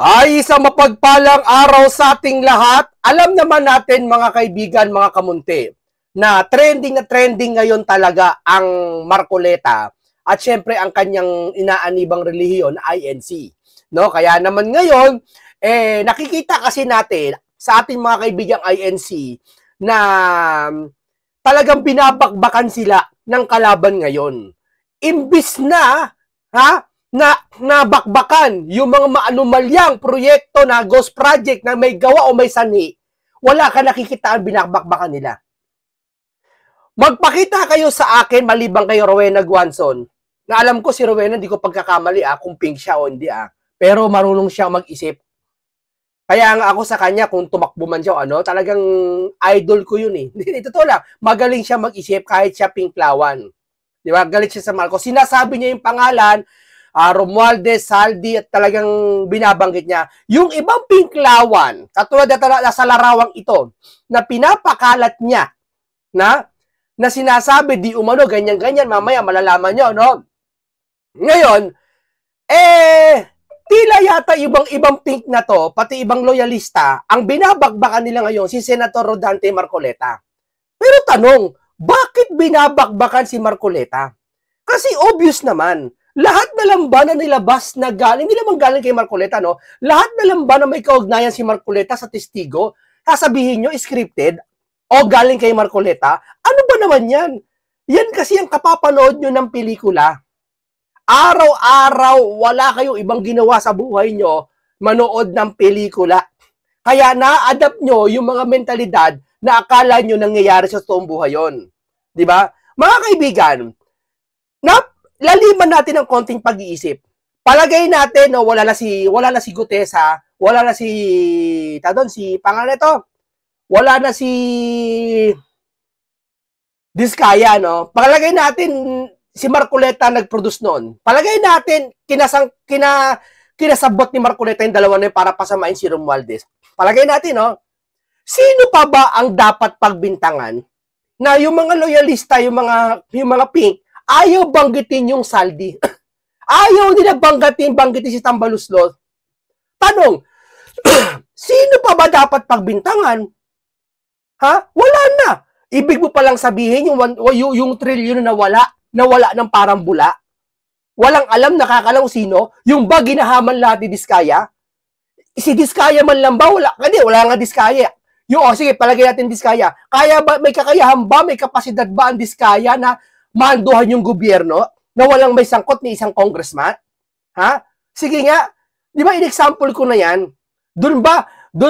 Ay, isang mapagpalang araw sa ating lahat. Alam naman natin mga kaibigan, mga kamunti, na trending ngayon talaga ang Marcoleta at syempre ang kanyang inaanibang relihiyon, INC. No? Kaya naman ngayon, nakikita kasi natin sa ating mga kaibigang INC na talagang binabakbakan sila ng kalaban ngayon. Imbis na, nabakbakan yung mga maanumalyang proyekto na ghost project na may gawa o may sanhi, wala ka nakikitaan binabakbakan nila. Magpakita kayo sa akin, malibang kayo Rowena Guanzon, na alam ko si Rowena, hindi ko pagkakamali kung pink siya o hindi pero marunong siya mag-isip. Kaya nga ako sa kanya, kung tumakbo man siya talagang idol ko yun Totoo lang, magaling siya mag-isip kahit siya pinklawan. Di ba? Galit siya sa Marcos. Sinasabi niya yung pangalan, Romualdez, Saldi, at talagang binabanggit niya. Yung ibang pinklawan, katulad na sa larawang ito, na pinapakalat niya, na sinasabi, di umano, ganyan-ganyan, mamaya malalaman nyo, no? Ngayon, tila yata ibang pink na to, pati ibang loyalista, ang binabakbakan nila ngayon, si Senator Rodante Marcoleta. Pero tanong, bakit binabakbakan si Marcoleta? Kasi obvious naman, lahat na lang ba na nilabas na galing, hindi naman galing kay Marcoleta, no? Lahat na lang ba na may kaugnayan si Marcoleta sa testigo, sasabihin nyo, scripted, o galing kay Marcoleta? Ano ba naman yan? Yan kasi ang kapapanood nyo ng pelikula. Araw-araw, wala kayong ibang ginawa sa buhay nyo, manood ng pelikula. Kaya na-adapt nyo yung mga mentalidad na akala nyo nangyayari sa toong buhay yon. Diba? Mga kaibigan, laliman natin ng konting pag-iisip. Palagay natin wala na si Gutesa, wala na si pangalan nito. Wala na si Diskaya, no? Palagay natin si Marcoleta nag-produce noon. Palagay natin kinasabot ni Marcoleta yung dalawa na para pasamain si Romualdez. Palagay natin, no? Sino pa ba ang dapat pagbintangan na yung mga loyalista, yung mga pink, ayaw banggitin yung Saldi. Ayaw nila banggitin si Tambaluslos. Tanong, sino pa ba dapat pagbintangan? Wala na. Ibig mo palang sabihin yung trilyon na wala ng parang bula. Walang alam, nakakalaw sino. Yung ba ginahaman lahat ni Diskaya? Si Diskaya man lang ba? Wala nga Diskaya. Sige, palagay natin Diskaya. May kakayahan ba, may kapasidad ba ang Diskaya na manduhan yung gobyerno na walang may sangkot ni isang congressman? Sige nga, di ba in-example ko na yan? Doon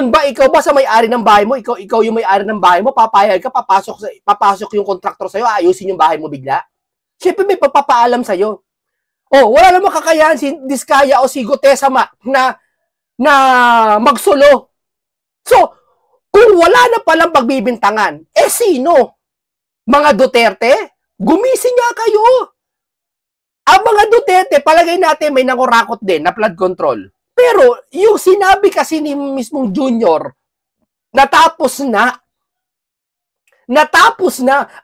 ba ikaw ba sa may-ari ng bahay mo, ikaw yung may-ari ng bahay mo, papayag ka, papasok yung kontraktor sa'yo, ayusin yung bahay mo bigla? Siyempre may papapaalam sa'yo. Wala namang kakayahan si Diskaya o si Gutesa na magsolo. So, kung wala na palang pagbibintangan, sino? Mga Duterte? Gumising nga kayo. Ang mga Duterte, palagay natin may nangurakot din na flood control. Pero yung sinabi kasi ni mismong Junior, natapos na.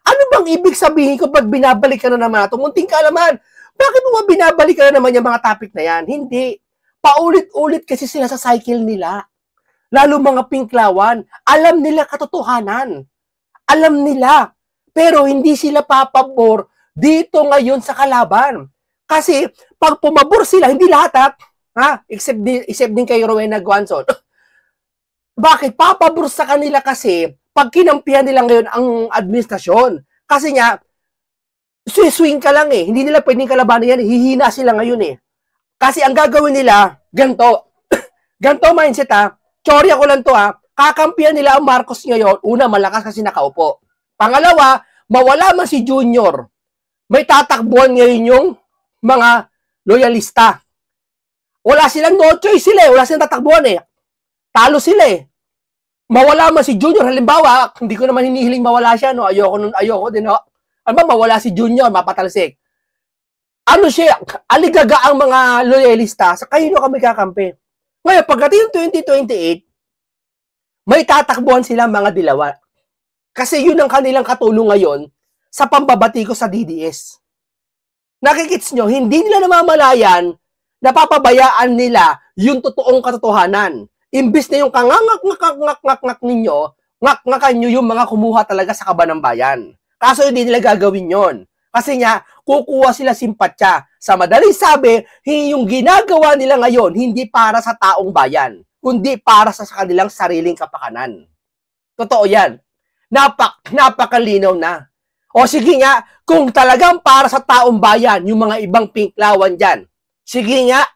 Ano bang ibig sabihin ko pag binabalik ka na naman ito? Munting kaalaman. Bakit mo binabalik ka na naman yung mga topic na yan? Hindi. Paulit-ulit kasi sila sa cycle nila. Lalo mga pinklawan. Alam nila katotohanan. Alam nila. Pero hindi sila papabor dito ngayon sa kalaban. Kasi pag pumabor sila, hindi lahat except din kay Rowena Guanzon. Bakit? Papabor sa kanila kasi pag kinampihan nila ngayon ang administrasyon. Kasi nga, swing ka lang hindi nila pwedeng kalabanan yan. Hihina sila ngayon Kasi ang gagawin nila, ganito mindset Chorya ko lang to kakampihan nila ang Marcos ngayon. Una, malakas kasi nakaupo. Pangalawa, mawala man si Junior. May tatakbuhan ngayon yung mga loyalista. Wala silang no choice sila wala silang tatakbuhan Talo sila Mawala man si Junior, halimbawa, hindi ko naman hinihiling mawala siya, ayoko din, mawala si Junior, mapatalsik. Ano siya, aligaga ang mga loyalista, sa kayo kami kakampi. Ngayon, pagdating 2028, may tatakbuhan sila mga dilawa. Kasi yun ang kanilang katulong ngayon sa pambabati ko sa DDS. Nakikits nyo, hindi nila namamalayan napapabayaan nila yung totoong katotohanan. Imbis na yung kangangak-ngak-ngak-ngak ninyo, ngak-ngakan nyo yung mga kumuha talaga sa kaba ng bayan. Kaso hindi nila gagawin yon. Kasi nga, kukuha sila simpatya. Sa madaling sabi, yung ginagawa nila ngayon, hindi para sa taong bayan, kundi para sa kanilang sariling kapakanan. Totoo yan. Napakalinaw na. O sige nga, kung talagang para sa taong bayan, yung mga ibang pinklawan dyan, sige nga,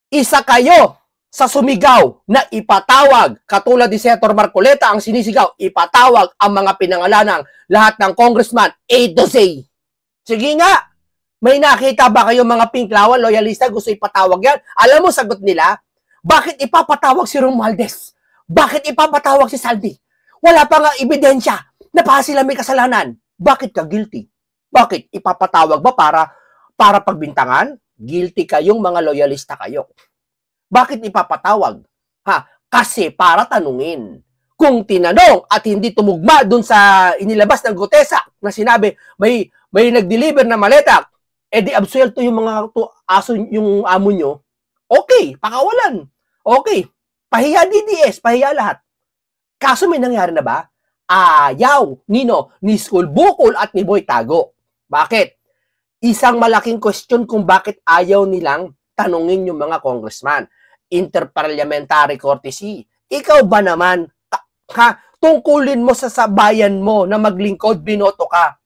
isa kayo sa sumigaw na ipatawag, katulad ni Senator Marcoleta ang sinisigaw, ipatawag ang mga pinangalanang lahat ng congressman A to Z. Sige nga, may nakita ba kayo mga pinklawan, loyalista, gusto ipatawag yan? Alam mo, sagot nila, bakit ipapatawag si Romualdez? Bakit ipapatawag si Saldi? Wala pa nga ebidensya na pa sila may kasalanan. Bakit ka guilty? Bakit? Ipapatawag ba para pagbintangan? Guilty kayong mga loyalista kayo. Bakit ipapatawag? Kasi para tanungin. Kung tinanong at hindi tumugma dun sa inilabas ng Gutesa na sinabi may nag-deliver na maleta, di absuelto yung mga aso yung amo nyo, okay, pakawalan. Okay, pahiya DDS, pahiya lahat. Kaso may nangyari na ba? Ayaw ni School Bukol at ni Boy Tago. Bakit? Isang malaking question kung bakit ayaw nilang tanungin yung mga congressman. Interparliamentary courtesy. Ikaw ba naman, tungkulin mo sa bayan mo na maglingkod, binoto ka.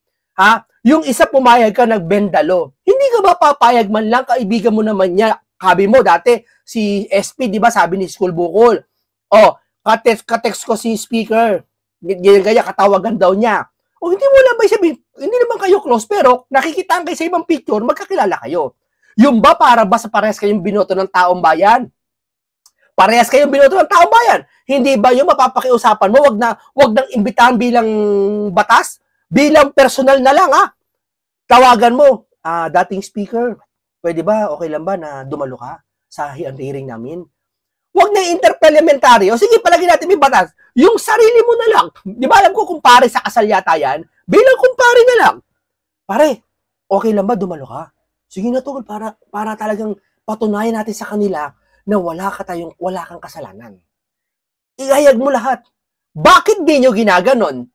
Yung isa pumayag ka, nagbendalo. Hindi ka ba papayag man lang, kaibigan mo naman niya. Sabi mo dati, si SP, di ba sabi ni School Bukol, katext ko si speaker, ganyan, katawagan daw niya. Hindi mo lang ba sabihin, hindi naman kayo close, pero nakikitaan kayo sa ibang picture, magkakilala kayo. Yung ba para ba sa parehas kayong binoto ng taong bayan? Parehas kayong binoto ng taong bayan. Hindi ba yung mapapakiusapan mo, wag nang imbitahan bilang batas, bilang personal na lang, Tawagan mo, dating speaker, pwede ba, okay lang ba na dumalo ka sa hearing namin? Huwag na interparliamentary. O sige, palagi natin may batas. Yung sarili mo na lang. Di ba alam ko kumpare sa kasal yata yan? Bilang kumpare na lang. Pare, okay lang ba dumalo ka? Sige na tol, para talagang patunayan natin sa kanila na wala kang kasalanan. Ihayag mo lahat. Bakit di nyo ginaganon?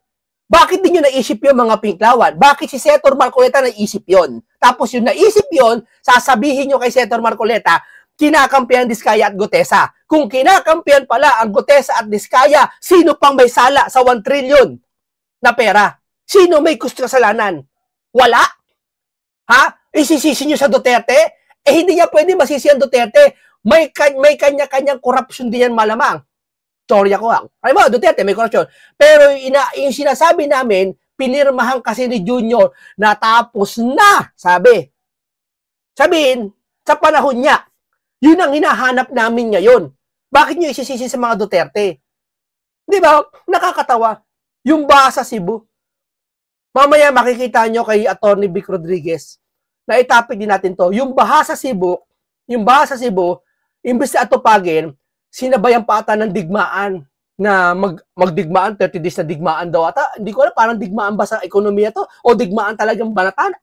Bakit di nyo naisip yung mga pinklawan? Bakit si Senator Marcoleta naisip yon? Tapos yung naisip yon, sasabihin nyo kay Senator Marcoleta, kinakampihan Diskaya at Gutesa. Kung kinakampihan pala ang Gutesa at Diskaya, sino pang may sala sa 1 trillion na pera? Sino may kasalanan? Wala? Isisisi nyo sa Duterte? Hindi niya pwede masisi ang Duterte. May kanya-kanyang corruption din yan malamang. Storya ko Ay mo, Duterte may corruption. Pero yung sinasabi namin, pinirmahan kasi ni Junior na tapos na, sabihin, sa panahon niya. Yun ang hinahanap namin ngayon. Bakit nyo isisisi sa mga Duterte? Di ba? Nakakatawa. Yung baha sa Cebu. Mamaya makikita nyo kay Atty. Vic Rodriguez na itapik din natin to. Yung baha sa Cebu, imbes na atupagin, sinabayan pa ata ng digmaan na magdigmaan, 30 days na digmaan daw ata. Hindi ko alam, parang digmaan ba sa ekonomiya to? O digmaan talagang banatan?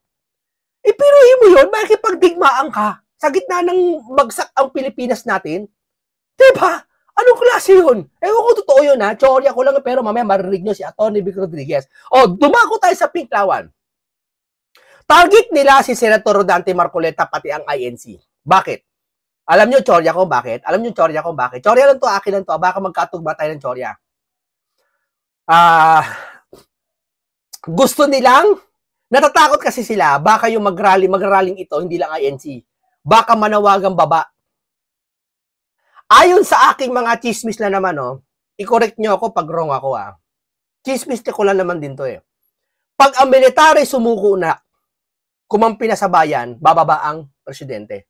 Pero mo yun, makikipagdigmaan ka sa gitna ng bagsak ang Pilipinas natin. Diba? Anong klase yun? Ewan ko totoo yun Teorya ko lang pero mamaya marinig nyo si Atty. Vic Rodriguez. Dumako tayo sa pinklawan. Target nila si Senator Rodante Marcoleta pati ang INC. Bakit? Alam nyo teorya ko bakit? Teorya lang to, akin lang to. Baka magkatugma tayo ng teorya. Gusto nilang, natatakot kasi sila, baka yung magraling ito, hindi lang INC. Baka manawagang baba. Ayon sa aking mga chismis na naman, i-correct nyo ako pag wrong ako, Chismis ko lang naman din to, Pag ang military sumuko na, kumampi na sa bayan, bababa ang presidente.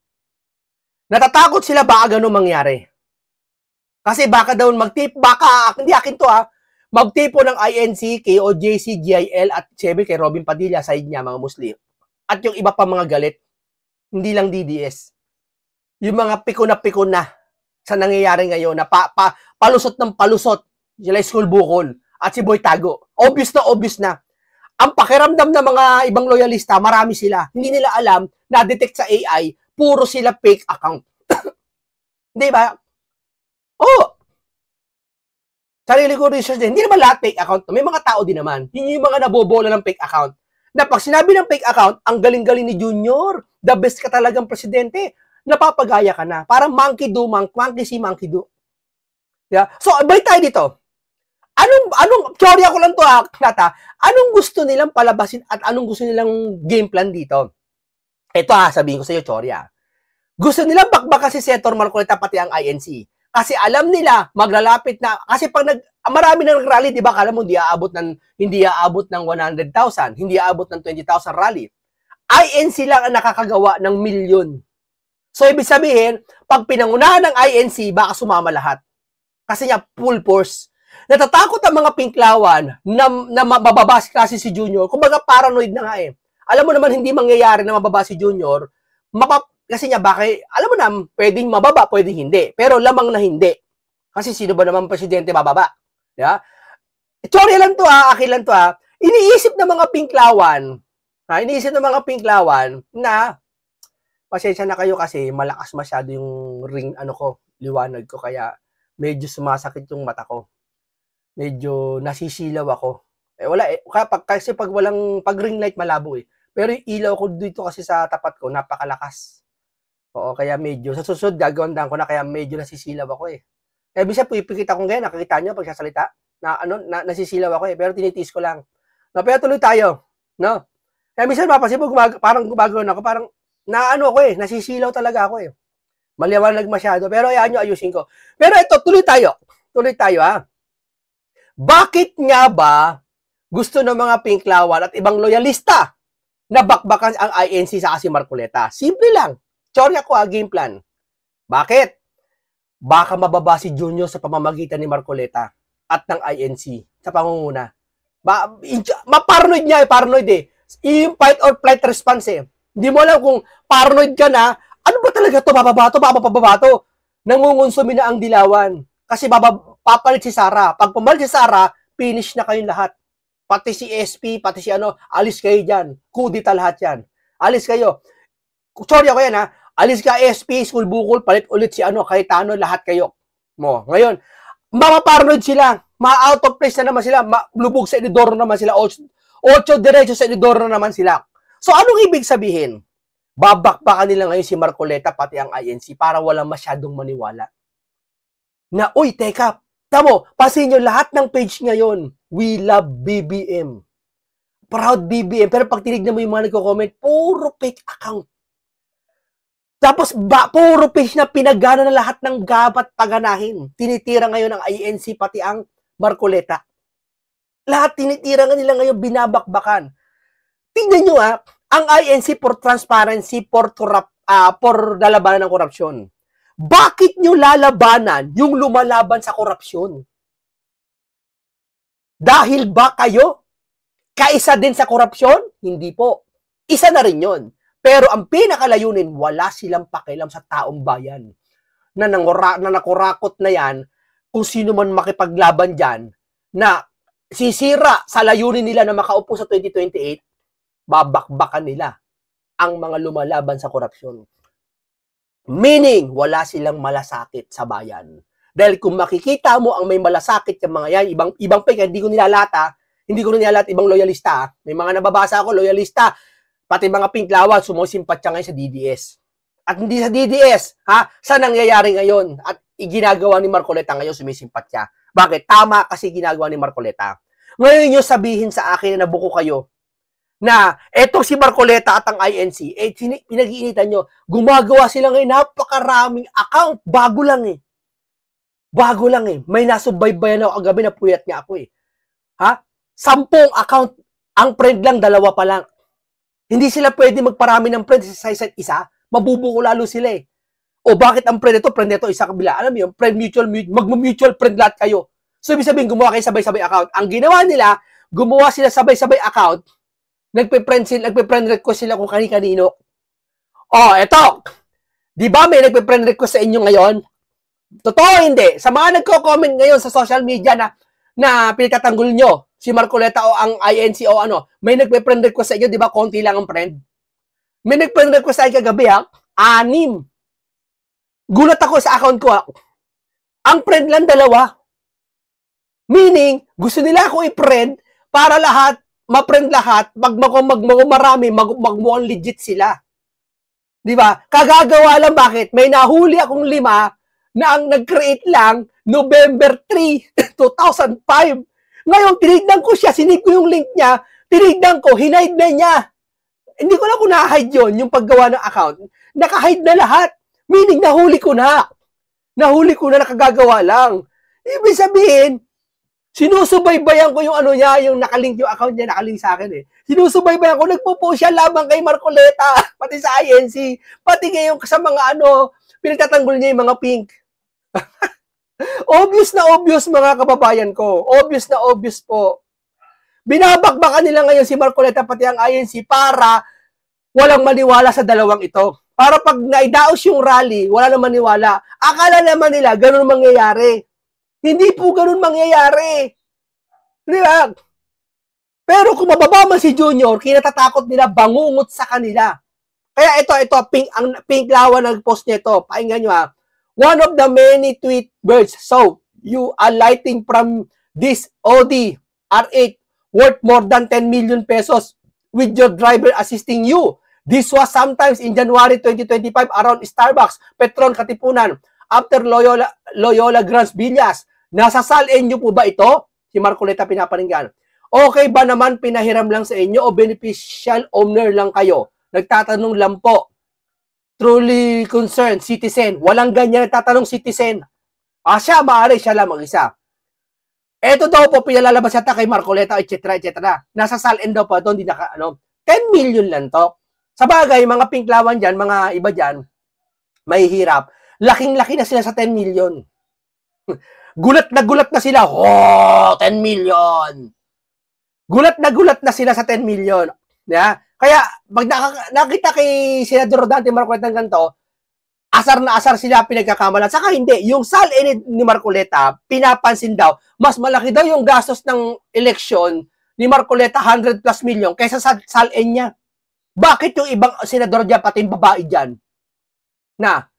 Natatakot sila baka ganun mangyari. Kasi baka daw hindi akin to, magtipo ng INC, KOJC, GIL, at siyempre kay Robin Padilla, side niya, mga Muslim. At yung iba pa mga galit, hindi lang DDS. Yung mga pikon na sa nangyayari ngayon na palusot ng palusot, sila School Bukol at si Boy Tago. Obvious na. Ang pakiramdam ng mga ibang loyalista, marami sila. Hindi nila alam na detect sa AI, puro sila fake account. Di ba? Oh, sarili ko research din. Hindi naman lahat fake account. May mga tao din naman. Yun yung mga nabobola ng fake account. Na pag sinabi ng fake account, ang galing-galing ni Junior. The best ka talagang presidente. Napapagaya ka na. Parang monkey do, monkey see, monkey do. Yeah? So, balik tayo dito. Anong, teorya ko lang to Nata, anong gusto nilang palabasin at anong gusto nilang game plan dito? Ito sabihin ko sa iyo, teorya. Gusto nilang bakbakan si Senator Marcoleta pati ang INC. Kasi alam nila, maglalapit na, kasi pag marami nang rally, di ba, kala mo, hindi aabot ng 100,000, hindi aabot ng 20,000 rally. INC lang ang nakakagawa ng milyon. So, ibig sabihin, pag pinangunahan ng INC, baka sumama lahat. Kasi niya, full force. Natatakot ang mga pinklawan na mababa kasi si Junior. Kumbaga, paranoid na nga eh. Alam mo naman, hindi mangyayari na mababa si Junior. Kasi niya, bakit, alam mo na, pwedeng mababa, pwedeng hindi. Pero lamang na hindi. Kasi sino ba naman presidente mababa? Yeah? Teorya lang to akin lang to Iniisip ng mga pinklawan, na, pasensya na kayo kasi malakas masyado yung liwanag ko, kaya medyo sumasakit yung mata ko. Medyo nasisilaw ako. Wala kasi pag ring light malabo eh. Pero yung ilaw ko dito kasi sa tapat ko, napakalakas. Oo, kaya medyo, sa susunod, gagawandaan ko na, kaya medyo nasisilaw ako eh. Bisa pipikit akong ganyan, nakikita nyo pag sasalita, nasisilaw ako eh, pero tinitiis ko lang. No, pero tuloy tayo, no? Kaya minsan mapasin mo, parang gumagawin ako, parang, ako eh, nasisilaw talaga ako eh. Maliwanag masyado, pero ayan nyo, ayusin ko. Pero ito, tuloy tayo Bakit nga ba gusto ng mga pinklawan at ibang loyalista na bakbakan ang INC sa si Marcoleta? Simple lang. Teorya ko game plan. Bakit? Baka mababa si Junior sa pamamagitan ni Marcoleta at ng INC sa pangunguna. Paranoid niya paranoid eh. Yung fight or flight response eh. Hindi mo alam kung paranoid ka na, ano ba talaga to? Bababa to. Nangungonsumi na ang dilawan. Kasi papalit si Sara. Pag pumalit si Sara, finish na kayong lahat. Pati si SP, pati si alis kayo dyan. Kudita lahat yan. Alis kayo. Sorry ako yan Alis ka SP, school bukol, palit ulit si Cayetano, lahat kayo. Ngayon, mamaparanoid sila. Ma-out of place na naman sila. Lubog sa Edidoro naman sila. Ocho diretso sa Edidoro naman sila. So, anong ibig sabihin? Babakbakan nila ngayon si Marcoleta pati ang INC para walang masyadong maniwala. Na, uy, teka, tamo, pasin nyo lahat ng page ngayon. We love BBM. Proud BBM. Pero pag tinignan mo yung mga nagko-comment, puro fake account. Tapos, puro page na pinagana na lahat ng dapat paganahin. Tinitira ngayon ang INC pati ang Marcoleta. Lahat tinitira nga nila ngayon, binabakbakan. Tingnan nyo ang INC for transparency, for lalabanan ng korupsyon. Bakit nyo lalabanan yung lumalaban sa korupsyon? Dahil ba kayo kaisa din sa korupsyon? Hindi po. Isa na rin yun. Pero ang pinakalayunin, wala silang pakialam sa taong bayan. Na nakurakot na yan, kung sino man makipaglaban dyan, na sisira sa layunin nila na makaupo sa 2028, babakbakan nila ang mga lumalaban sa korupsyon. Meaning, wala silang malasakit sa bayan. Dahil kung makikita mo ang may malasakit yung mga yan, ibang fake, hindi ko nilalata ibang loyalista. May mga nababasa ako, loyalista, pati mga pinklawan, sumusimpatya ngayon sa DDS. At hindi sa DDS, sa nangyayari ngayon, at ginagawa ni Marcoleta ngayon, sumisimpatya. Bakit? Tama kasi ginagawa ni Marcoleta. Ngayon nyo sabihin sa akin na nabuko kayo, na eto si Marcoleta at ang INC, pinag-iinitan nyo, gumagawa sila ngayon, napakaraming account, bago lang eh. May nasubaybayan ako kagabi na puyat niya ako eh. 10 account, ang friend lang, 2 pa lang. Hindi sila pwede magparami ng friend sa isa't isa, mabubuko lalo sila eh. O bakit ang friend ito, isa kabila. Alam mo yun, friend mag-mutual friend lahat kayo. So ibig sabihin, gumawa kayo sabay-sabay account. Ang ginawa nila, gumawa sila sabay-sabay account, nagpe-friend request sila kung kani-kanino. Eto, di ba may nagpe-friend request sa inyo ngayon? Totoo hindi. Sa mga nagko-comment ngayon sa social media na pinagtatanggol nyo, si Marcoleta o ang INC o may nagpe-friend request sa inyo, di ba? Konti lang ang friend. May nagpe-friend request sa inyo kagabi 6. Gulat ako sa account ko. Ang friend lang 2. Meaning, gusto nila ako i-friend para lahat, ma-friend lahat, marami, magmukhang legit sila. Di ba? Kagagawa lang bakit? May nahuli akong 5 na ang nag-create lang November 3, 2005. Ngayon, tinignan ko siya, sinip ko yung link niya, tinignan ko, hinide na niya. Hindi ko lang kung na-hide yun, yung paggawa ng account. Naka-hide na lahat. Meaning, nahuli ko na. Nahuli ko na, nakagagawa lang. Ibig sabihin, sinusubaybayan ko yung ano niya, yung nakalink yung account niya, nakalink sa akin eh. Sinusubaybayan ko, nagpo-post siya lamang kay Marcoleta, pati sa INC, pati ngayon sa mga pinagtatanggol niya yung mga pink. Obvious na obvious mga kababayan ko. Obvious na obvious po. Binabakbakan nila ngayon si Marcoleta pati ang INC para walang maniwala sa dalawang ito. Para pag naidaos yung rally, wala nang maniwala. Akala naman nila ganun mangyayari. Hindi po ganun mangyayari. Di ba? Pero kung mababa man si Junior, kinatatakot nila bangungot sa kanila. Kaya ito, ang pink lawan nag-post nito. Pakinggan nyo ha. One of the many tweet birds. So, you are lighting from this Audi R8 worth more than 10 million pesos with your driver assisting you. This was sometimes in January 2025 around Starbucks, Petron, Katipunan, after Loyola Grands Villas. Nasa salin nyo po ba ito? Si Marcoleta pinaparinggan. Okay ba naman pinahiram lang sa inyo o beneficial owner lang kayo? Nagtatanong lang po. Truly concerned, citizen. Walang ganyan nagtatanong citizen. Siya, maaari siya lang mag-isa. Ito daw po, pinalalabas yata kay Marcoleta, etc. Nasa salin daw po, doon, 10 million lang to. Sa bagay, mga pinklawan dyan, mga iba dyan, may hirap. Laking-laki na sila sa 10 million. Gulat na sila. 10 million. Gulat na sila sa 10 million. Yeah? Kaya, pag nakita kay Senador Dante Marcoleta ng ganito, asar na asar sila pinagkakamalan. Saka hindi, yung salin ni Marcoleta, pinapansin daw, mas malaki daw yung gastos ng eleksyon ni Marcoleta, 100 plus million, kaysa sa salin niya. Bakit yung ibang senador dyan, pati yung babae dyan, na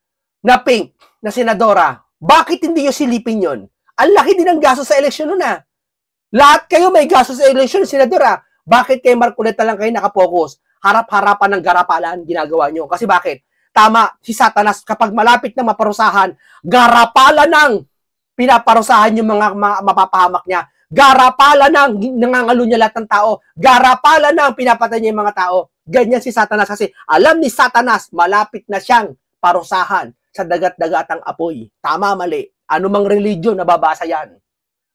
pink, na senadora, bakit hindi yung silipin yun? Ang laki din ng gastos sa eleksyon nun na. Lahat kayo may gastos sa eleksyon, senadora. Bakit kay Marcoleta lang kayo nakapokus? Harap-harapan ng garapalan ginagawa nyo. Kasi bakit? Tama, si Satanas kapag malapit na maparusahan, garapalan ng pinaparusahan yung mga mapapahamak niya. Garapalan ng nangangalo niya lahat ng tao. Garapalan ng pinapatay niya yung mga tao. Ganyan si Satanas kasi alam ni Satanas, malapit na siyang parusahan sa dagat-dagatang apoy. Tama, mali. Anumang religion, nababasa yan.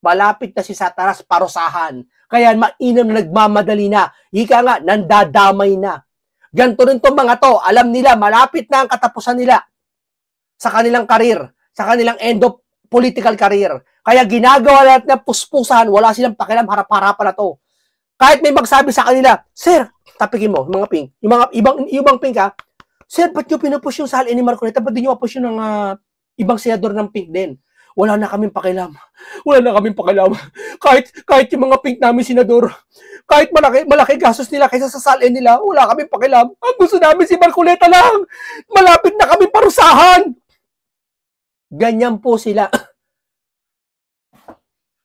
Malapit na si Satanas parusahan. Kaya mainam nagmamadali na. Ika nga, nandadamay na. Ganto rin itong mga to. Alam nila, malapit na ang katapusan nila sa kanilang karir, sa kanilang end of political career. Kaya ginagawa lahat na puspusan, wala silang pakialam, harap-harapan na to. Kahit may magsabi sa kanila, Sir, tapikin mo, mga pink, yung mga ibang pink ha, Sir, ba't nyo pinupush yung salin ni Marcoleta? Ba't di nyo mapush yung ibang senador ng pink din? Wala na kaming pakialam. Wala na kaming pakialam. Kahit yung mga pink namin senador, kahit malaki gastos nila kaysa sa salin nila, wala kaming pakialam. Ang gusto namin si Marcoleta lang. Malapit na kaming parusahan. Ganyan po sila.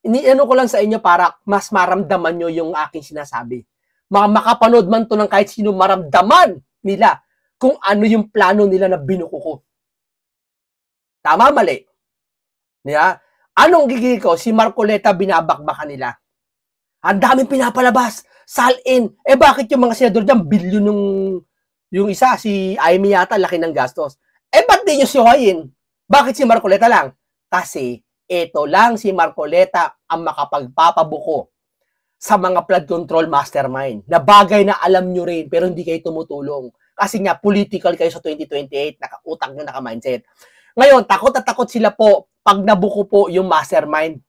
Iniano ko lang sa inyo para mas maramdaman nyo yung aking sinasabi. Makapanood man to ng kahit sino, maramdaman nila kung ano yung plano nila na binuko ko. Tama, mali? Yeah? Anong gigil ko? Si Marcoleta binabakbakan nila. Ang daming pinapalabas. Salin. Bakit yung mga senador dyan, bilyon yung isa, si Amy yata, laki ng gastos. Ba't di nyo siwayin? Bakit si Marcoleta lang? Kasi, ito lang si Marcoleta ang makapagpapabuko sa mga flood control mastermind na bagay na alam nyo rin pero hindi kayo tumutulong. Kasi nga, political kayo sa 2028, nakautak nyo, naka-mindset. Ngayon, takot at takot sila po pag nabuko po yung mastermind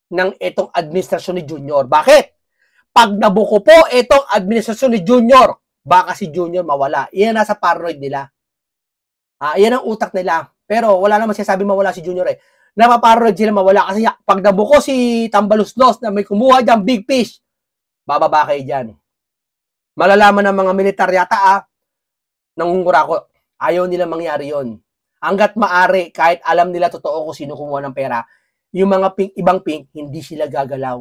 ng itong administrasyon ni Junior. Bakit? Pag nabuko po itong administrasyon ni Junior, baka si Junior mawala. Iyan nasa paranoid nila. Iyan ang utak nila. Pero wala naman siya sabi mawala si Junior eh. Napaparanoid sila mawala. Kasi pag nabuko si Tambaluslos na may kumuha dyan, big fish, bababa kayo dyan. Malalaman ng mga militar yata nangungura ko. Ayaw nila mangyari yon. Hanggat maari, kahit alam nila totoo kung sino kumuha ng pera, yung mga pink, ibang pink, hindi sila gagalaw.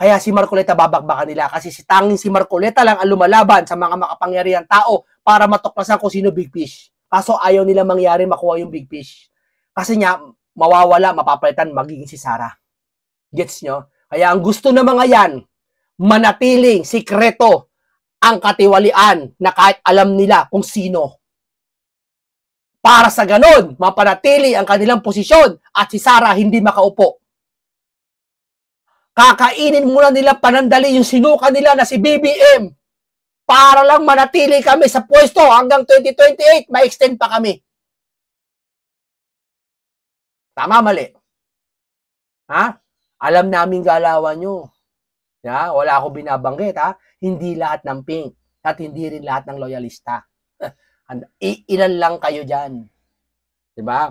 Kaya si Marcoleta babakbakan nila kasi tanging si Marcoleta lang ang lumalaban sa mga makapangyarihang tao para matuklasan kung sino big fish. Kaso ayaw nila mangyari makuha yung big fish. Kasi nga, mawawala, mapapalitan, magiging si Sarah. Gets nyo? Kaya ang gusto ng mga yan, manatiling sikreto ang katiwalian na kahit alam nila kung sino. Para sa ganon, mapanatili ang kanilang posisyon at si Sarah hindi makaupo. Kakainin muna nila panandali yung sinuka nila na si BBM para lang manatili kami sa pwesto hanggang 2028, ma-extend pa kami. Tama, mali? Ha? Alam namin galawan nyo. Ya, wala akong binabanggit, ha? Hindi lahat ng pink at hindi rin lahat ng loyalista. Ilan lang kayo dyan. Diba?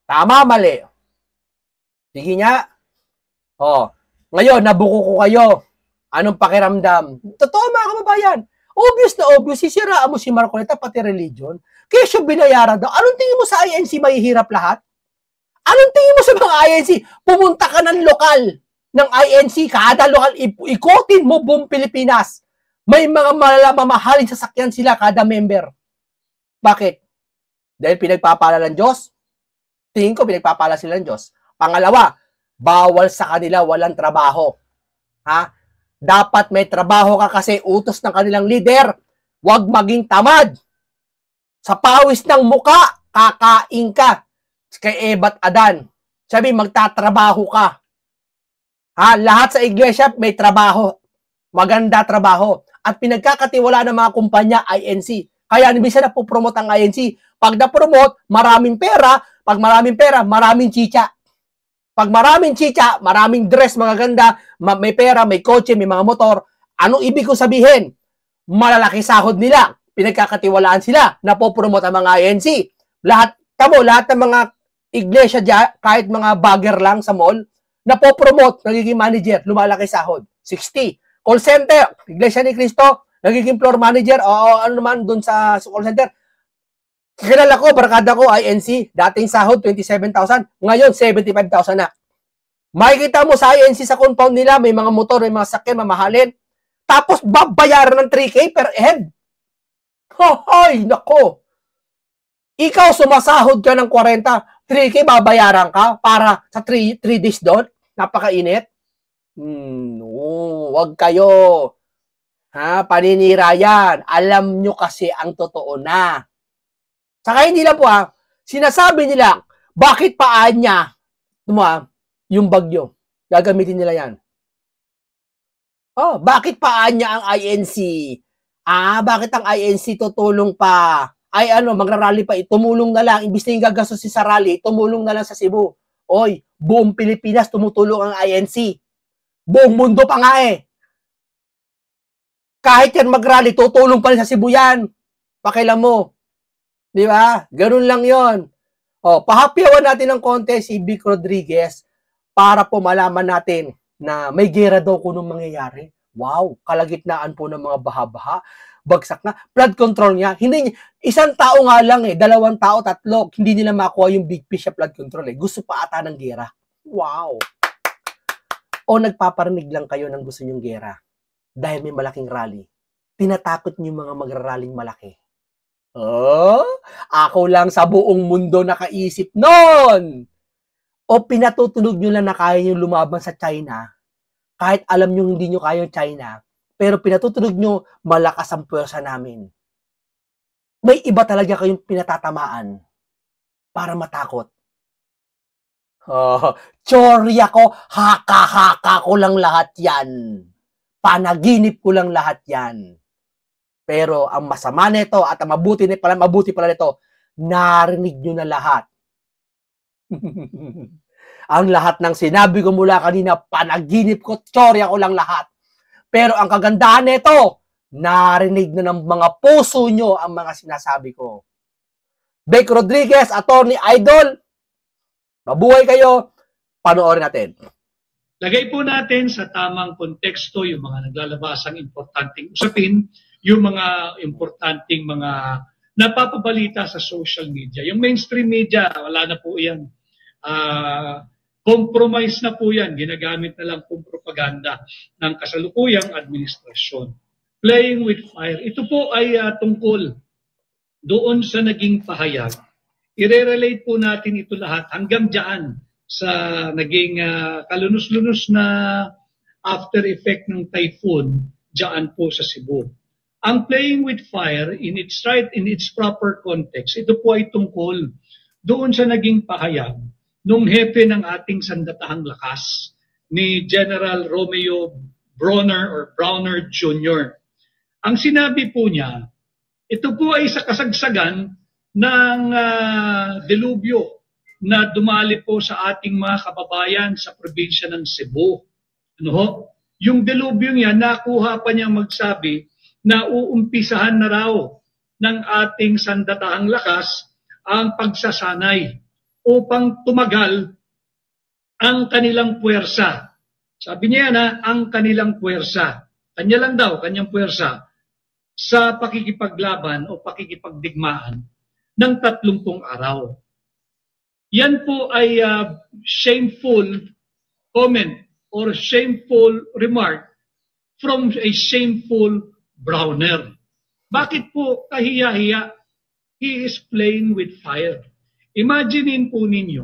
Tama, mali? Sige nga. Ngayon, nabuko ko kayo. Anong pakiramdam? Totoo mga kababayan. Obvious na obvious, sisiraan mo si Marcoleta pati religion. Kesyo binayaran daw. Anong tingin mo sa INC mahihirap lahat? Anong tingin mo sa mga INC? Pumunta ka ng lokal ng INC, kada lokal, ikotin mo buong Pilipinas. May mga mamahaling sasakyan sila kada member. Bakit? Dahil pinagpapala ng Diyos? Tingin ko pinagpapala sila ng Diyos. Pangalawa, bawal sa kanila walang trabaho. Ha? Dapat may trabaho ka kasi utos ng kanilang leader. Huwag maging tamad. Sa pawis ng muka, kakain ka. Kay Ebat Adan. Sabi, magtatrabaho ka. Ha? Lahat sa iglesia may trabaho. Maganda trabaho. At pinagkakatiwala ng mga kumpanya, INC. Kaya minsan na po promote ang INC. Pag na-promote, maraming pera. Pag maraming pera, maraming chicha. Pag maraming chicha, maraming dress, magaganda, may pera, may kotse, may mga motor, anong ibig ko sabihin? Malalaki sahod nila. Pinagkakatiwalaan sila. Napopromote ang mga INC. Lahat ng mga iglesia dyan, kahit mga bagger lang sa mall, napopromote, nagiging manager, lumalaki sahod. 60. Call center, Iglesia ni Cristo, nagiging floor manager, o ano naman dun sa call center. Kilala ko, barkada ko, INC, dating sahod 27,000, ngayon 75,000 na. Makikita mo sa INC sa compound nila, may mga motor, may mga sakyan, mamahalin. Tapos babayaran ng 3K per head. Hoy, nako. Ikaw sumasahod ka ng 40, 3K babayaran ka para sa 3 days doon. Napakainit. No, wag kayo. Ha, paninira yan. Alam nyo kasi ang totoo na. Saka hindi lang po sinasabi nila, bakit paan niya, yung bagyo, gagamitin nila yan. Bakit paan niya ang INC? Bakit ang INC tutulong pa? Magrarally pa, tumulong na lang, imbis na yung gagastos sa rally, tumulong na lang sa Cebu. Oy, buong Pilipinas tumutulong ang INC. Buong mundo pa nga Kahit yan mag-rally, tutulong pa rin sa Cebu yan. Pakialam mo. Di ba? Ganun lang yon. Pahapyawan natin ng konti si Vic Rodriguez para po malaman natin na may gera daw kung nung mangyayari. Wow, kalagitnaan po ng mga baha-baha. Bagsak na. Flood control niya. Hindi, isang tao nga lang 2 tao, 3. Hindi nila makuha yung big fish sa flood control Gusto pa ata ng gera. Wow. O nagpaparinig lang kayo ng gusto nyong gera dahil may malaking rally. Tinatakot niyo mga magraraling malaki. Ako lang sa buong mundo nakaisip nun. O pinatutunog nyo lang na kaya nyo lumaban sa China, kahit alam nyo hindi nyo kaya China, pero pinatutunog nyo, malakas ang puwersa namin. May iba talaga kayong pinatatamaan para matakot. Tsorya ko, haka-haka ko lang lahat yan. Panaginip ko lang lahat yan. Pero ang masama nito at ang mabuti pala nito, narinig nyo na lahat. Ang lahat ng sinabi ko mula kanina, panaginip ko, tsorya ko lang lahat. Pero ang kagandahan nito, narinig na ng mga puso nyo ang mga sinasabi ko. Vic Rodriguez, Attorney Idol, mabuhay kayo, panoorin natin. Lagay po natin sa tamang konteksto yung mga naglalabasang importanteng usapin yung mga importanteng mga napapabalita sa social media. Yung mainstream media, wala na po yan. Compromise na po yan. Ginagamit na lang pong propaganda ng kasalukuyang administrasyon. Playing with fire. Ito po ay tungkol doon sa naging pahayag. I-relate po natin ito lahat hanggang dyan sa naging kalunos-lunos na after effect ng typhoon dyan po sa Cebu. Ang playing with fire in its right, in its proper context, ito po ay tungkol doon sa naging pahayag nung hepe ng ating sandatahang lakas ni General Romeo Browner Jr. Ang sinabi po niya, ito po ay sa kasagsagan ng delubyo na dumali po sa ating mga kababayan sa probinsya ng Cebu. Ano ho? Yung delubyo niya, nakuha pa niya magsabi na uumpisahan na raw ng ating sandatahang lakas ang pagsasanay upang tumagal ang kanilang puwersa. Sabi niya na ang kanilang puwersa. Kanya lang daw, kanyang puwersa sa pakikipaglaban o pakikipagdigmaan ng 30 araw. Yan po ay shameful comment or shameful remark from a shameful Browner. Bakit po kahiya-hiya? He is playing with fire. Imaginein po ninyo,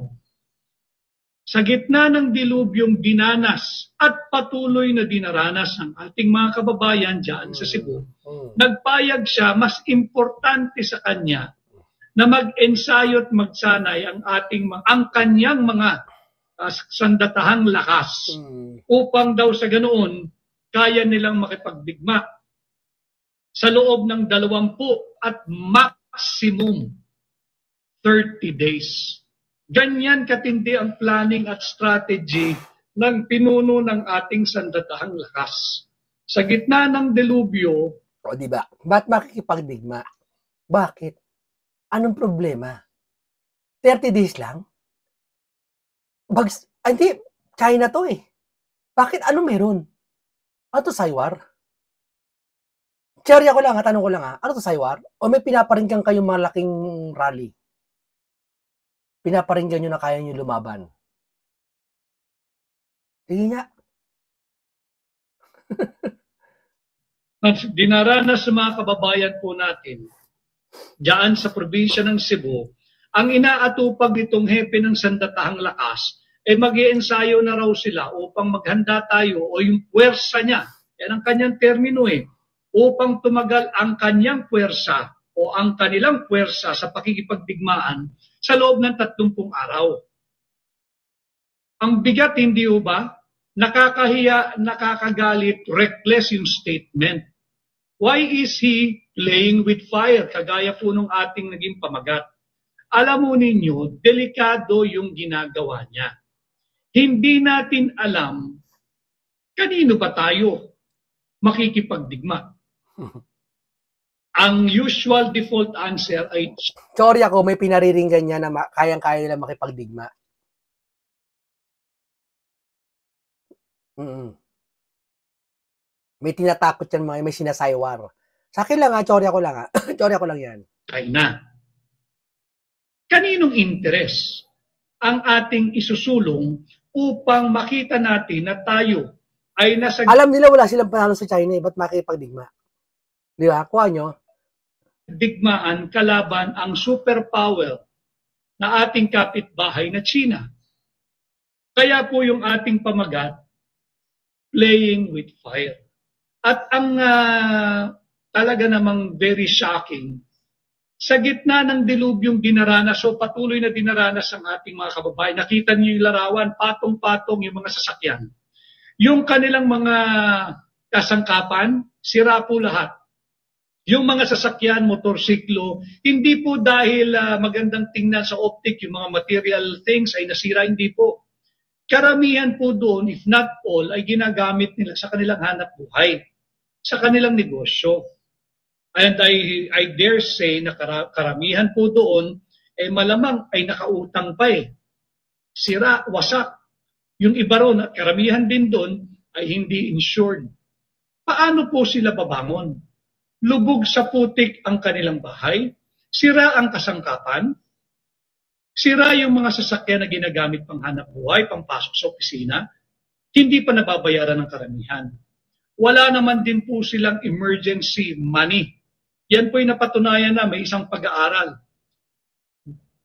sa gitna ng dilubyong dinanas at patuloy na dinaranas ng ating mga kababayan dyan sa Cebu, nagpayag siya, mas importante sa kanya na mag-ensayo at magsanay ang kanyang mga sandatahang lakas upang daw sa ganoon kaya nilang makipagdigma sa loob ng 20 at maximum 30 days. Ganyan katindi ang planning at strategy ng pinuno ng ating sandatahang lakas. Sa gitna ng delubyo, o diba? Ba't makikipagdigma? Bakit? Anong problema? 30 days lang? Hindi, China to eh. Bakit? Ano meron? Ano to, Saywar? Teorya ko lang, tanong ko lang ano to, Saywar? O may pinaparinggan kayong malaking rally? Pinaparinggan nyo na kaya nyo lumaban? Sige nga. Dinaranas sa mga kababayan po natin diyan sa probinsya ng Cebu, ang inaatupag nitong hepe ng sandatahang lakas mag-iensayo na raw sila upang maghanda tayo o yung puwersa niya, yan ang kanyang termino upang tumagal ang kanyang puwersa o ang kanilang puwersa sa pakikipagdigmaan sa loob ng 30 araw. Ang bigat, hindi ba? Nakakahiya, nakakagalit, reckless yung statement. Why is he playing with fire? Kagaya po nung ating naging pamagat. Alam mo ninyo, delikado yung ginagawa niya. Hindi natin alam kanino ba tayo makikipagdigma. Ang usual default answer ay... Sorry ako, may pinariringgan niya na kayang-kaya nila makipagdigma. May tinatakot yan mga, may sinasaywar. Sa akin lang sorry ako lang sorry ako lang yan. Kaya na. Kaninong interes ang ating isusulong upang makita natin na tayo ay nasa... Alam nila wala silang panalo sa China ba't makipagdigma? Di ba? Kuha nyo? Digmaan kalaban ang superpower na ating kapitbahay na China. Kaya po yung ating pamagat, playing with fire. At ang talaga namang very shocking, sa gitna ng dilubyong dinaranas, so patuloy na dinaranas ang ating mga kababayan. Nakita niyo yung larawan, patong-patong yung mga sasakyan. Yung kanilang mga kasangkapan, sira po lahat. Yung mga sasakyan, motorsiklo, hindi po dahil magandang tingnan sa optic, yung mga material things ay nasira, hindi po. Karamihan po doon, if not all, ay ginagamit nila sa kanilang hanap buhay, sa kanilang negosyo. And I dare say na karamihan po doon ay malamang ay nakautang pa Sira, wasak. Yung iba ron at karamihan din doon ay hindi insured. Paano po sila babangon? lubog sa putik ang kanilang bahay, sira ang kasangkapan, sira yung mga sasakyan na ginagamit pang hanap buhay, pangpasok sa opisina, hindi pa nababayaran ng karamihan. Wala naman din po silang emergency money. Yan po yung napatunayan na may isang pag-aaral.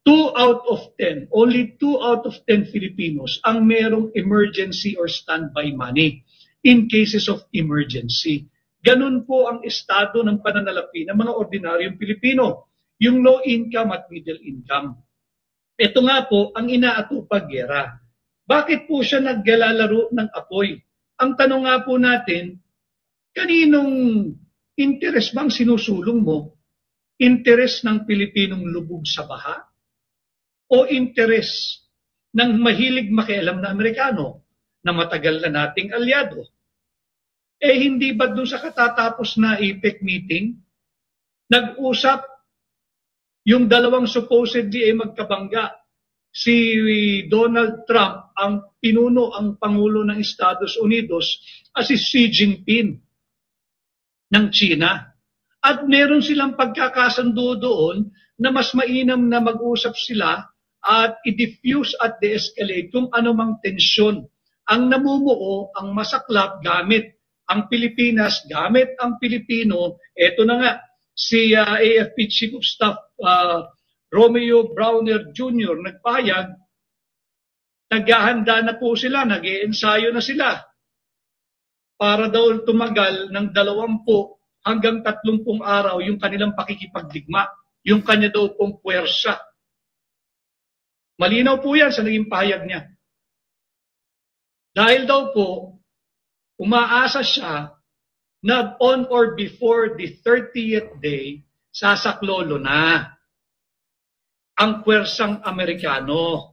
2 out of 10, only 2 out of 10 Filipinos ang merong emergency or standby money in cases of emergency. Ganun po ang estado ng pananalapi ng mga ordinaryong Pilipino, yung low income at middle income. Ito nga po ang inaatupag gera. Bakit po siya naglalaro ng apoy? Ang tanong nga po natin, kaninong interes bang sinusulong mo? Interes ng Pilipinong lubog sa baha? O interes ng mahilig makialam na Amerikano na matagal na nating alyado? Eh hindi ba doon sa katatapos na APEC meeting, nag-usap yung dalawang supposedly ay magkabangga, si Donald Trump ang pinuno, ang Pangulo ng Estados Unidos, at si Xi Jinping ng China. At meron silang pagkakasundo doon na mas mainam na mag-usap sila at i-diffuse at de-escalate kung anumang tensyon ang namumuo, ang masaklap gamit ang Pilipinas, gamit ang Pilipino. Eto na nga, si AFP Chief of Staff Romeo Browner Jr. nagpahayag, naghahanda na po sila, nag-iensayo na sila para daw tumagal ng 20 hanggang 30 araw yung kanilang pakikipagdigma, yung kanya daw pong puwersa. Malinaw po yan sa naging pahayag niya. Dahil daw po, umaasa siya na on or before the 30th day, sasaklolo na ang puwersang Amerikano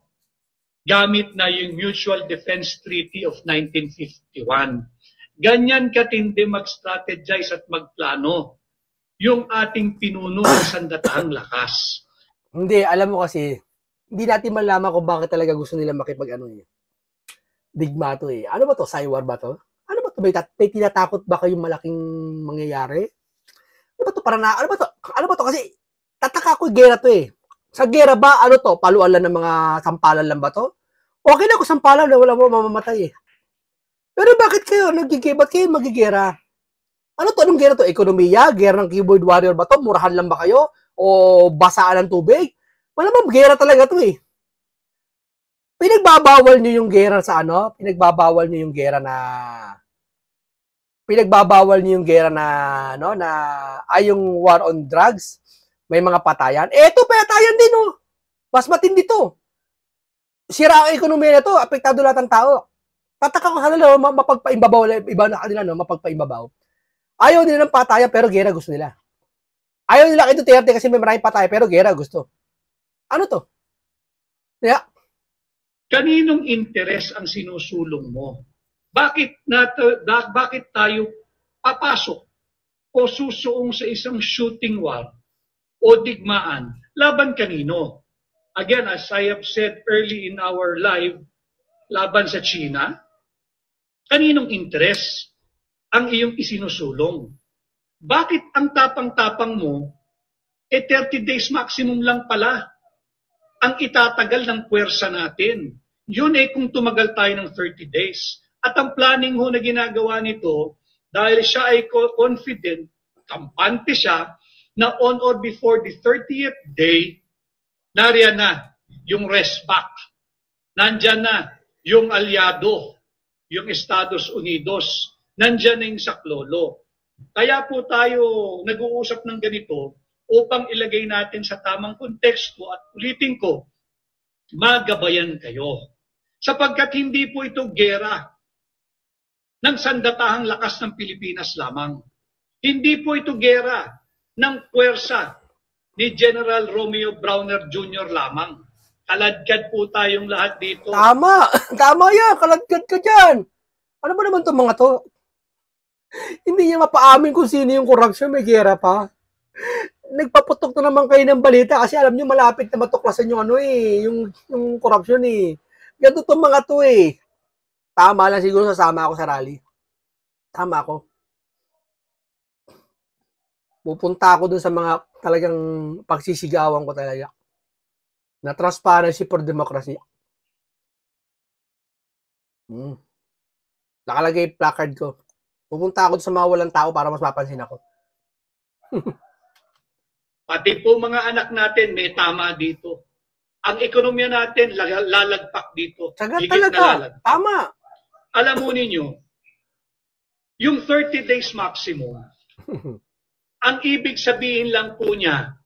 gamit na yung Mutual Defense Treaty of 1951. Ganyan katindi mag-strategize at magplano yung ating pinuno ng sandatahang lakas. Hindi, alam mo kasi, hindi natin malaman kung bakit talaga gusto nila digma to eh. Ano ba to? Cywar ba to? Ano ba to? May tinatakot ba kayong malaking mangyayari? Ano ba to? Ano ba to? Kasi tataka ko gera to eh. Sa gera ba, ano to? Paluan lang ng mga sampalan lang ba to? Okay na kung sampalan na wala mo mamamatay eh. Pero bakit kayo magigera? Ano to? Anong gera to? Ekonomiya? Gera ng keyboard warrior ba to? Murahan lang ba kayo? O basaan ng tubig? Malamang gera talaga to eh. Pinagbabawal nyo yung gera sa ano? Pinagbabawal nyo yung gera yung war on drugs. May mga patayan. Eto, patayan din oh. Mas matindi to. Sira ang ekonomiya na to, apektado lahat ng tao. Tataka ko kanila, mapagpaimbabaw, iba na kanila, no? Mapagpaimbabaw. Ayaw nila ng patayan, pero gera gusto nila. Ayaw nila kay Duterte kasi may maraming patayan, pero gera gusto. Ano to? Yeah. Kaninong interes ang sinusulong mo? Bakit tayo papasok o susuong sa isang shooting war o digmaan laban kanino? Again, as I have said early in our live, laban sa China, kaninong interes ang iyong isinusulong? Bakit ang tapang-tapang mo, 30 days maximum lang pala ang itatagal ng puwersa natin? Yun kung tumagal tayo ng 30 days. At ang planning ho na ginagawa nito, dahil siya ay confident, kampante siya, na on or before the 30th day, nariyan na yung rest back. Nandyan na yung alyado, yung Estados Unidos. Nandyan na yung saklolo. Kaya po tayo nag-uusap ng ganito upang ilagay natin sa tamang konteksto at ulitin ko, magabayan kayo. Sapagkat hindi po ito gera ng sandatahang lakas ng Pilipinas lamang. Hindi po ito gera ng puwersa ni General Romeo Browner Jr. lamang. Kaladkad po tayong lahat dito. Tama! Tama yan! Kaladkad ka dyan! Ano ba naman itong mga to? Hindi niya mapaamin kung sino yung corruption, may gera pa. Nagpaputok na naman kayo ng balita kasi alam niyo malapit na matuklasan yung yung corruption eh. Ganito itong mga to eh. Tama lang siguro sasama ako sa rally. Tama ako. Pupunta ako dun sa mga talagang pagsisigawan ko talaga. Na transparency for democracy. Nakalagay yung placard ko. Pupunta ako sa mga walang tao para mas mapansin ako. Pati po mga anak natin may tama dito. Ang ekonomiya natin lalagpak dito. Sagat talaga. Tama. Alam mo ninyo, yung 30 days maximum, ang ibig sabihin lang po niya,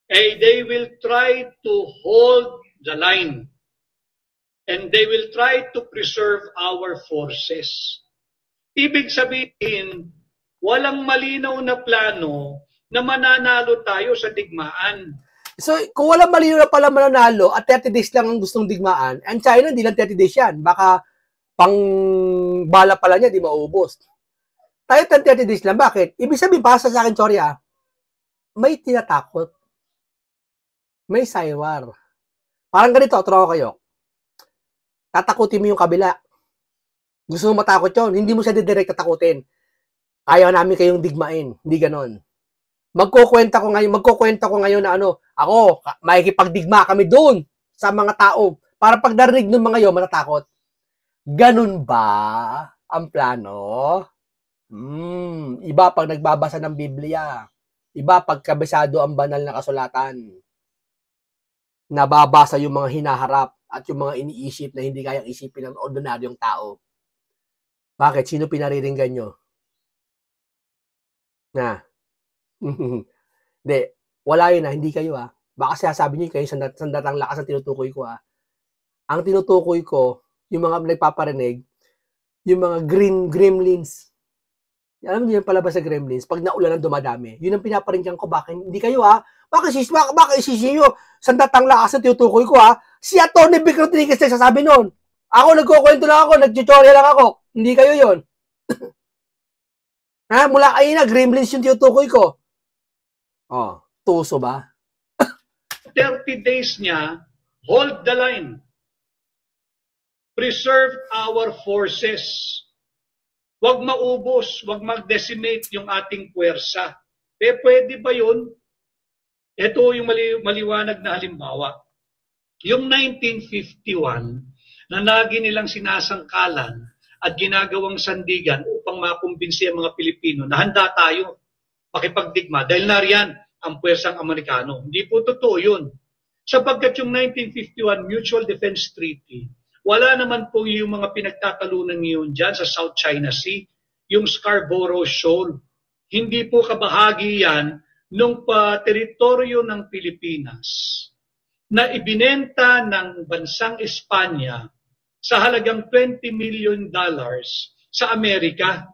they will try to hold the line and they will try to preserve our forces. Ibig sabihin, walang malinaw na plano na mananalo tayo sa digmaan. So, kung walang malinaw na pala mananalo at 30 days lang ang gustong digmaan, and China, hindi lang 30 days yan. Baka pang bala pala niya, di maubos. Tayo 30 days lang. Bakit? Ibig sabihin, pasa sa akin, sorry may tinatakot. May saywar. Parang ganito, turo kayo. Tatakutin mo yung kabila. Gusto mo matakot yun, hindi mo siya didirect tatakutin. Ayaw namin kayong digmain. Hindi ganon. Magkukwenta ko ngayon na ako, makikipagdigma kami doon sa mga tao para pag narinig ng mga yun, matatakot. Ganun ba ang plano? Iba pag nagbabasa ng Biblia. Iba pag kabisado ang banal na kasulatan. Nababasa yung mga hinaharap at yung mga iniisip na hindi kayang isipin ng ordinaryong tao. Bakit? Sino pinariringgan nyo? Hindi. Wala yun hindi kayo Baka sasabi nyo kayo sandatang lakas ang tinutukoy ko Ang tinutukoy ko, yung mga nagpaparinig, yung mga gremlins. Alam niyo yung palabas sa gremlins, pag naulan ang dumadami, yun ang pinaparinggan ko. Bakit hindi kayo Bakit isisi nyo sandatang lakas ang tinutukoy ko Si Atty. Vic Rodriguez nagsasabi nun. Ako nagkukwento lang ako, nag-tutorial lang ako. Hindi kayo yun. Mula kayo na, gremlins yung tinutukoy ko. Tuso ba? 30 days niya, hold the line. Preserve our forces. Huwag maubos, huwag mag-decimate yung ating puwersa. Pwede ba yun? Ito yung maliwanag na halimbawa. Yung 1951, na lagi nilang sinasangkalan at ginagawang sandigan upang makumbinsi ang mga Pilipino na handa tayo makipagdigma dahil nariyan ang puwersang Amerikano. Hindi po totoo yun. Sapagkat yung 1951 Mutual Defense Treaty, wala naman po yung mga pinagtatalunan ngayon dyan sa South China Sea, yung Scarborough Shoal. Hindi po kabahagi yan nung teritoryo ng Pilipinas na ibinenta ng bansang Espanya sa halagang $20 million sa Amerika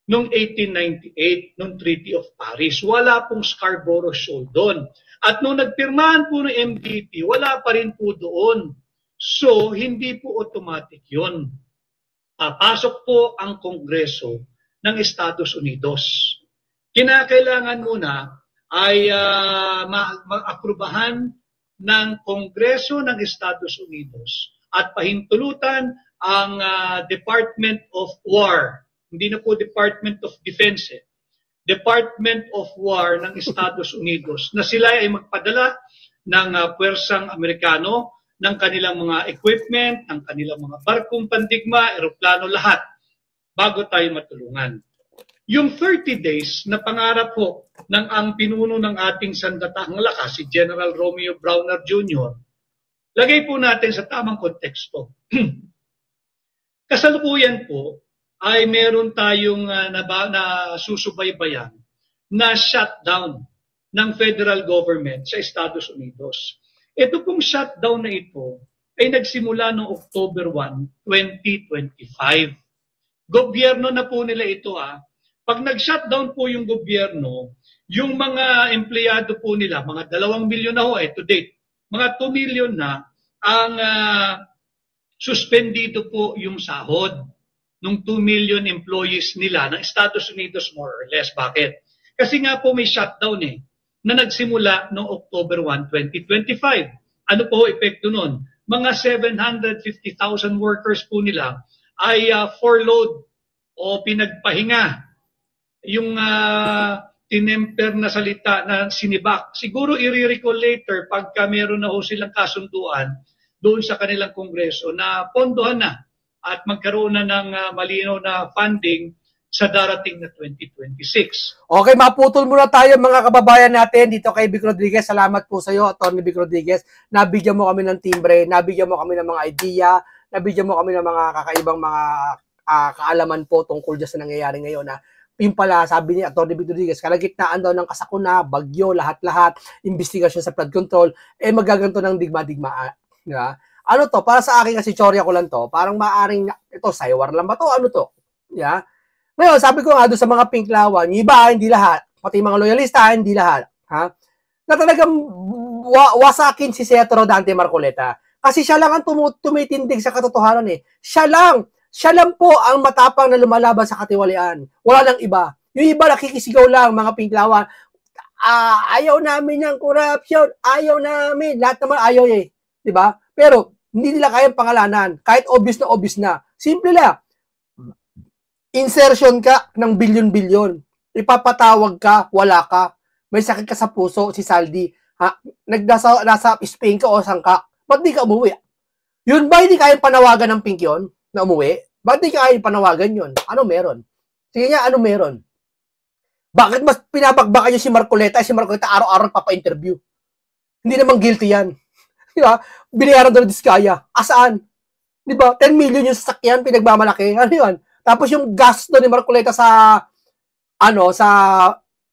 noong 1898, noong Treaty of Paris. Wala pong Scarborough Shoal doon. At nung nagpirmahan po ng MDT, wala pa rin po doon. So, hindi po automatic yun. Papasok po ang Kongreso ng Estados Unidos. Kinakailangan muna ay mag-aprubahan ng Kongreso ng Estados Unidos at pahintulutan ang Department of War. Hindi na po Department of Defense. Department of War ng Estados Unidos na sila ay magpadala ng puwersang Amerikano, ng kanilang mga equipment, ng kanilang mga barkong pandigma, eroplano, lahat, bago tayo matulungan. Yung 30 days na pangarap po ng ang pinuno ng ating sandatahang lakas, si General Romeo Browner Jr., lagay po natin sa tamang konteksto. Kasalukuyan po ay meron tayong nasusubaybayan na shutdown ng federal government sa Estados Unidos. Ito pong shutdown na ito ay nagsimula noong October 1, 2025. Gobyerno na po nila ito Pag nag-shutdown po yung gobyerno, yung mga empleyado po nila, mga 2 milyon na to date, mga 2 million na ang suspendido po yung sahod ng 2 million employees nila ng Estados Unidos more or less. Bakit? Kasi nga po may shutdown na nagsimula noong October 1, 2025. Ano po epekto nun? Mga 750,000 workers po nila ay furloughed o pinagpahinga. Yung tinemper na salita na sinibak. Siguro i-recall later pagka meron na ho silang kasunduan doon sa kanilang kongreso na pondohan na at magkaroon na ng malinaw na funding sa darating na 2026. Okay, maputol muna tayo mga kababayan natin dito kay Vic Rodriguez. Salamat po sa iyo, Atty. Vic Rodriguez. Nabigyan mo kami ng timbre, nabigyan mo kami ng mga idea, nabigyan mo kami ng mga kakaibang mga kaalaman po tungkol dyan sa nangyayari ngayon na yung pala, sabi ni Atty. Vic Rodriguez, kalagitnaan daw ng kasakuna, bagyo, lahat-lahat, investigasyon sa flood control, magaganto ng digma-digmaan. Diba? Ano to? Para sa akin kasi teorya ko lang to. Parang maaring, ito, saywar lang ba to? Ano to? Yeah? Ngayon, sabi ko nga doon sa mga pinklawan, yung iba, hindi lahat. Pati mga loyalista, hindi lahat. Ha? Na talagang wasakin si Senator Dante Marcoleta. Kasi siya lang ang tumitindig sa katotohanan eh. Siya lang po ang matapang na lumalaban sa katiwalian. Wala nang iba. Yung iba nakikisigaw lang, mga pinklawan. Ayaw namin ng corruption. Ayaw namin. Lahat naman ayaw eh. Diba? Pero, hindi nila kayang pangalanan. Kahit obvious na. Simple lang. Insertion ka ng bilyon-bilyon. Ipapatawag ka, wala ka. May sakit ka sa puso, si Saldi. Ha? Nasa Spain ka o sangka. Ba't di ka umuwi? Yun ba hindi kayang panawagan ng Pink yun na umuwi? Ba't di ka kayang panawagan yun? Ano meron? Sige nga, ano meron? Bakit mas pinabagbakan nyo si Marcoleta? Si Marcoleta araw-araw papa-interview. Hindi naman guilty yan. Diba? Binayaran doon ng Diskaya. Asaan? Diba? 10 million yung sasakyan, pinagmamalaki. Ano yun? Tapos yung gasto ni Marcoleta sa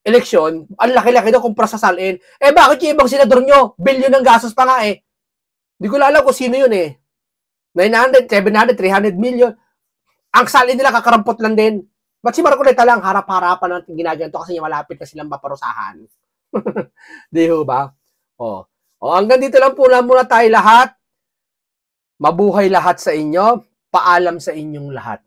eleksyon, ang laki-laki daw kung prasasalin. Bakit yung ibang senador nyo? Bilyon ng gastos pa nga eh. Hindi ko alam kung sino yun eh. 900, 700, 300 million. Ang salin nila kakarampot lang din. Ba't si Marcoleta lang harap-harapan natin ginaganto kasi malapit na silang maparusahan. Di ba? Hanggang dito lang po na muna tayo lahat. Mabuhay lahat sa inyo. Paalam sa inyong lahat.